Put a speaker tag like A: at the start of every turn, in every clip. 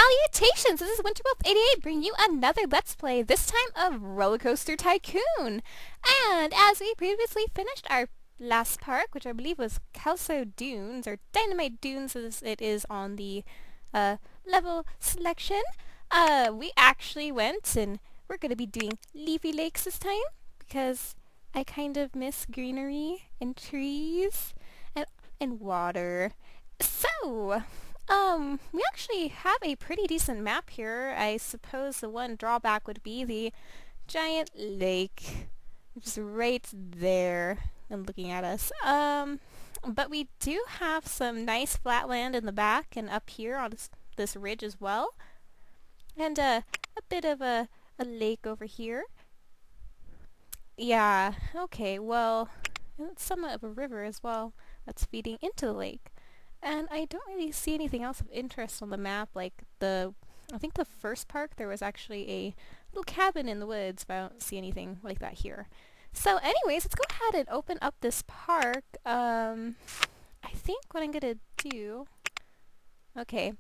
A: Salutations! This is Winterwolf88 bringing you another Let's Play, this time of Roller Coaster Tycoon. And as we previously finished our last park, which I believe was Calso Dunes, or Dynamite Dunes as it is on the level selection, we actually went and we're going to be doing Leafy Lakes this time, because I kind of miss greenery and trees and water. So, we actually have a pretty decent map here. I suppose the one drawback would be the giant lake, which is right there and looking at us. But we do have some nice flat land in the back and up here on this ridge as well. And a bit of a lake over here. Yeah, okay, well, it's somewhat of a river as well that's feeding into the lake. And I don't really see anything else of interest on the map, like I think the first park there was actually a little cabin in the woods, but I don't see anything like that here. So anyways, let's go ahead and open up this park. I think what I'm gonna do... Okay.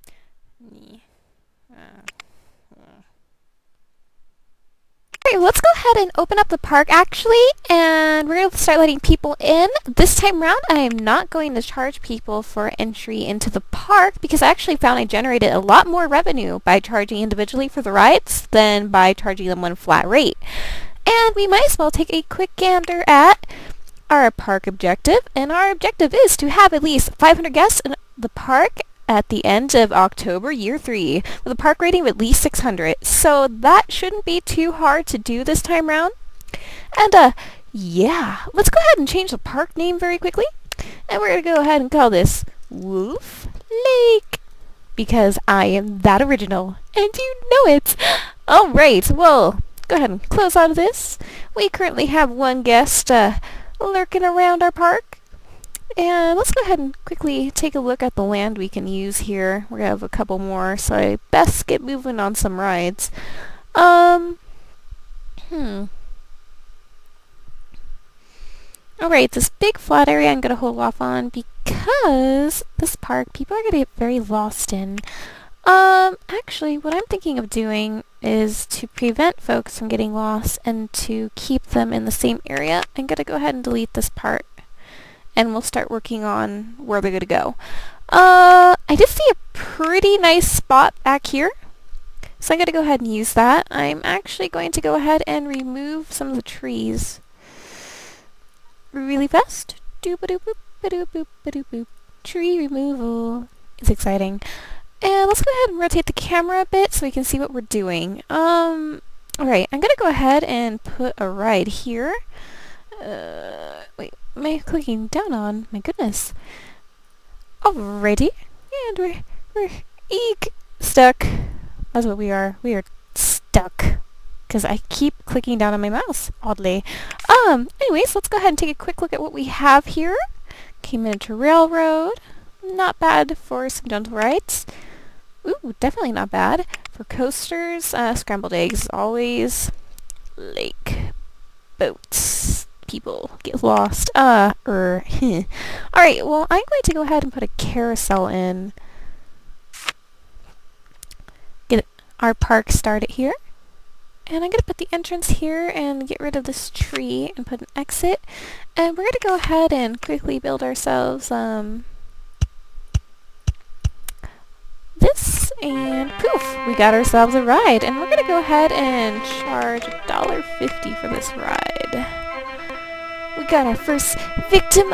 A: Alright, let's go ahead and open up the park actually, and we're going to start letting people in. This time around, I am not going to charge people for entry into the park because I actually found I generated a lot more revenue by charging individually for the rides than by charging them one flat rate. And we might as well take a quick gander at our park objective, and our objective is to have at least 500 guests in the park at the end of October, year 3, with a park rating of at least 600. So that shouldn't be too hard to do this time round. And, yeah, let's go ahead and change the park name very quickly. And we're going to go ahead and call this Wolf Lake, because I am that original, and you know it. Alright, well, go ahead and close out of this. We currently have one guest lurking around our park. And let's go ahead and quickly take a look at the land we can use here. We're gonna have a couple more, so I best get moving on some rides. Alright, this big flat area I'm gonna hold off on because this park people are gonna get very lost in. Actually, what I'm thinking of doing is to prevent folks from getting lost and to keep them in the same area. I'm gonna go ahead and delete this part, and we'll start working on where they're going to go. I did see a pretty nice spot back here, so I'm going to go ahead and use that. I'm actually going to go ahead and remove some of the trees really fast. Doop-a-doop-boop, ba-doop-boop, ba-doop-boop. Tree removal. It's exciting. And let's go ahead and rotate the camera a bit so we can see what we're doing. Alright, I'm going to go ahead and put a ride here. Wait, am I clicking down on? My goodness. Alrighty. And we're stuck. That's what we are. We are stuck. Because I keep clicking down on my mouse, oddly. Anyways, let's go ahead and take a quick look at what we have here. Came into Railroad. Not bad for some gentle rides. Ooh, definitely not bad. For coasters, scrambled eggs as always. Lake. Boats. People get lost. Alright, well, I'm going to go ahead and put a carousel in. Get our park started here. And I'm going to put the entrance here and get rid of this tree and put an exit. And we're going to go ahead and quickly build ourselves, this, and poof, we got ourselves a ride. And we're going to go ahead and charge $1.50 for this ride. We got our first victim,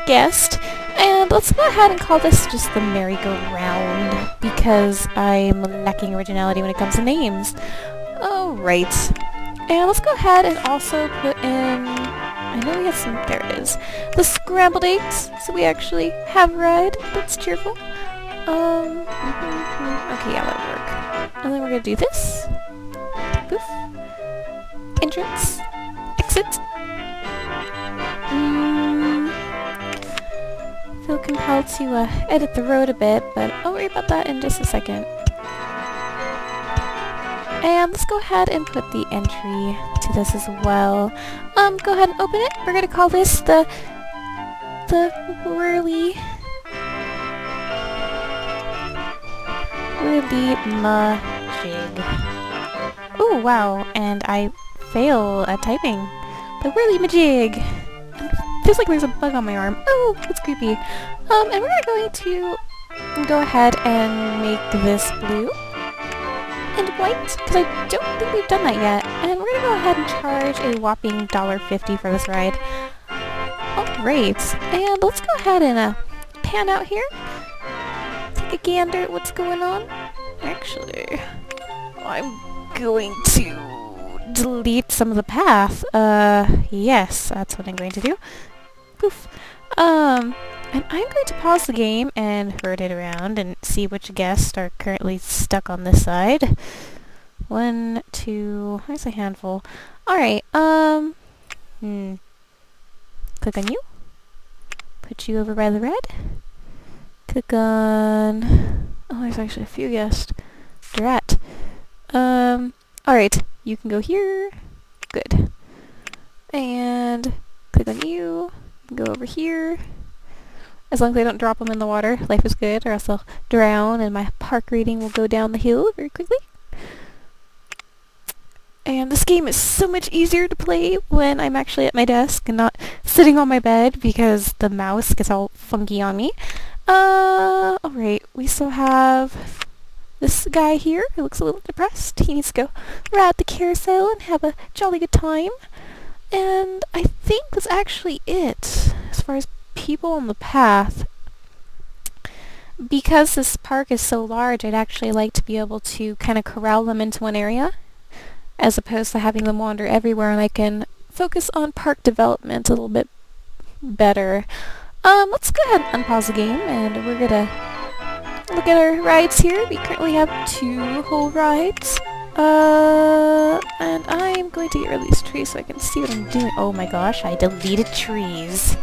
A: guest. And let's go ahead and call this just the merry-go-round, because I'm lacking originality when it comes to names. Alright. And let's go ahead and also put in... I know we have some... There it is. The scrambled eggs, so we actually have a ride. That's cheerful. Okay, yeah, that'll work. And then we're gonna do this. Poof. Entrance. Exit. Feel compelled to edit the road a bit, but I'll worry about that in just a second. And let's go ahead and put the entry to this as well. Go ahead and open it. We're gonna call this the whirly majig. Oh wow, and I fail at typing. The whirly majig. Feels like there's a bug on my arm. Oh, that's creepy. And we're going to go ahead and make this blue and white, because I don't think we've done that yet. And we're gonna go ahead and charge a whopping $1.50 for this ride. Alright, and let's go ahead and pan out here. Take a gander at what's going on. Actually, I'm going to delete some of the path. Yes, that's what I'm going to do. Poof. And I'm going to pause the game and herd it around and see which guests are currently stuck on this side. 1, 2, there's a handful. Alright, click on you. Put you over by the red. Click on... Oh, there's actually a few guests. Drat. Alright, you can go here. Good. And click on you. Go over here. As long as I don't drop them in the water, life is good, or else I'll drown and my park rating will go down the hill very quickly. And this game is so much easier to play when I'm actually at my desk and not sitting on my bed because the mouse gets all funky on me. Alright, we still have this guy here who looks a little depressed. He needs to go ride the carousel and have a jolly good time. And I think that's actually it as far as people on the path. Because this park is so large, I'd actually like to be able to kind of corral them into one area as opposed to having them wander everywhere, and I can focus on park development a little bit better. Let's go ahead and unpause the game and we're gonna look at our rides here. We currently have 2 whole rides. And I'm going to get rid of these trees so I can see what I'm doing. Oh my gosh, I deleted trees.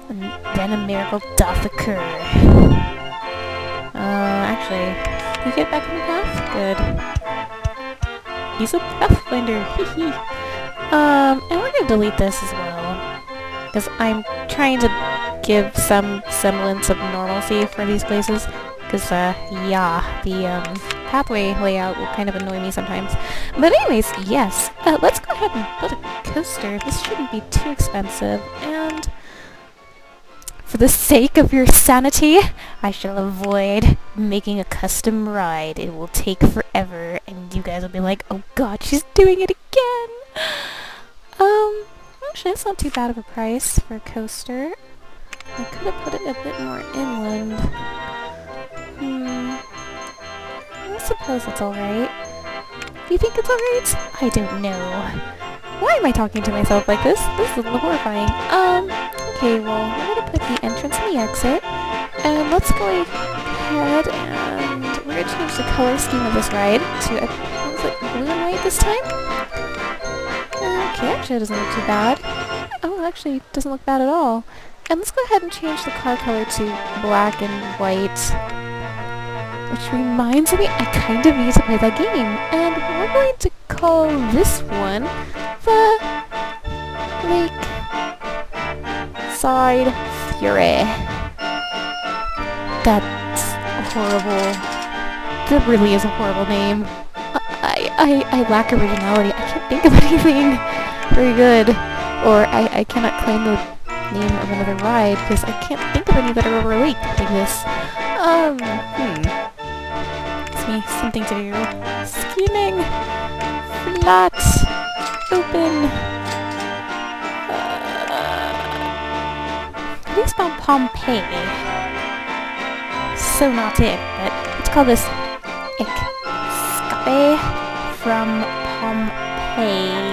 A: And then a miracle doth occur. Actually, can you get back on the path? Good. He's a pathfinder, hee. And we're gonna delete this as well. Because I'm trying to give some semblance of normalcy for these places. Because, yeah, the, pathway layout will kind of annoy me sometimes. But anyways, yes, let's go ahead and build a coaster. This shouldn't be too expensive, and for the sake of your sanity, I shall avoid making a custom ride. It will take forever, and you guys will be like, oh god, she's doing it again! Actually, that's not too bad of a price for a coaster. I could have put it a bit more inland. I suppose it's alright. Do you think it's alright? I don't know. Why am I talking to myself like this? This is a little horrifying. Okay, well, we're gonna put the entrance and the exit. And let's go ahead and we're gonna change the color scheme of this ride to, what was it, blue and white this time? Okay, actually it doesn't look too bad. Oh, actually, it doesn't look bad at all. And let's go ahead and change the car color to black and white. Which reminds me, I kind of need to play that game. And we're going to call this one the Lakeside Fury. That's horrible. That really is a horrible name. I lack originality. I can't think of anything very good. Or I cannot claim the name of another ride because I can't think of any that are over a lake like this. Gives me something to do. Scheming. Flat. Open. How do you spell Pompeii? So not it, but let's call this Escape from Pompeii.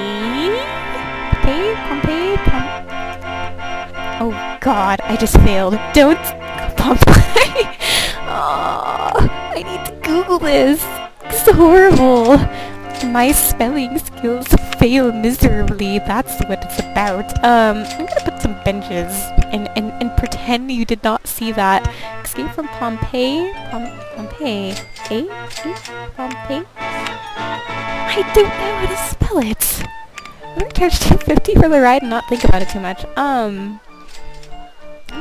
A: Pompeii? Oh god, I just failed. Don't Pompeii. Oh, I need to Google this. It's horrible. My spelling skills fail miserably. That's what it's about. I'm gonna put some benches and pretend you did not see that. Escape from Pompeii? Pompeii? Pompeii? I don't know how to spell it. I'm gonna charge $2.50 for the ride and not think about it too much.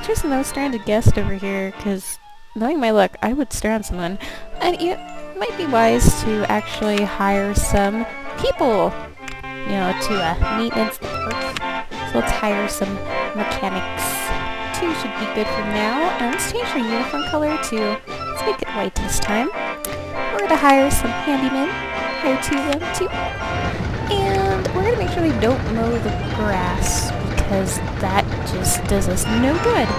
A: There's no stranded guest over here, because knowing my luck, I would strand someone. And it might be wise to actually hire some people, you know, to maintenance the park. So let's hire some mechanics. 2 should be good for now. And let's change our uniform color to, let's make it white this time. We're going to hire some handymen. Hire 2 of them too. And we're going to make sure they don't mow the grass, because that just does us no good.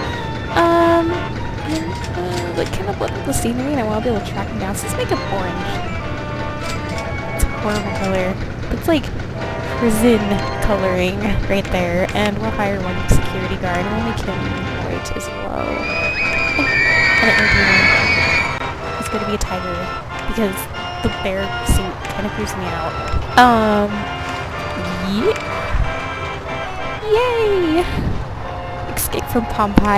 A: Like, kind of look at the scenery, and I want to be able to track them down, so let's make them orange. It's a horrible color. It's like prison coloring right there, and we'll hire 1 security guard, and we'll make him white as well. And it will be he's going to be a tiger, because the bear suit kind of creeps me out. Yeah. Yay! Escape from Pompeii.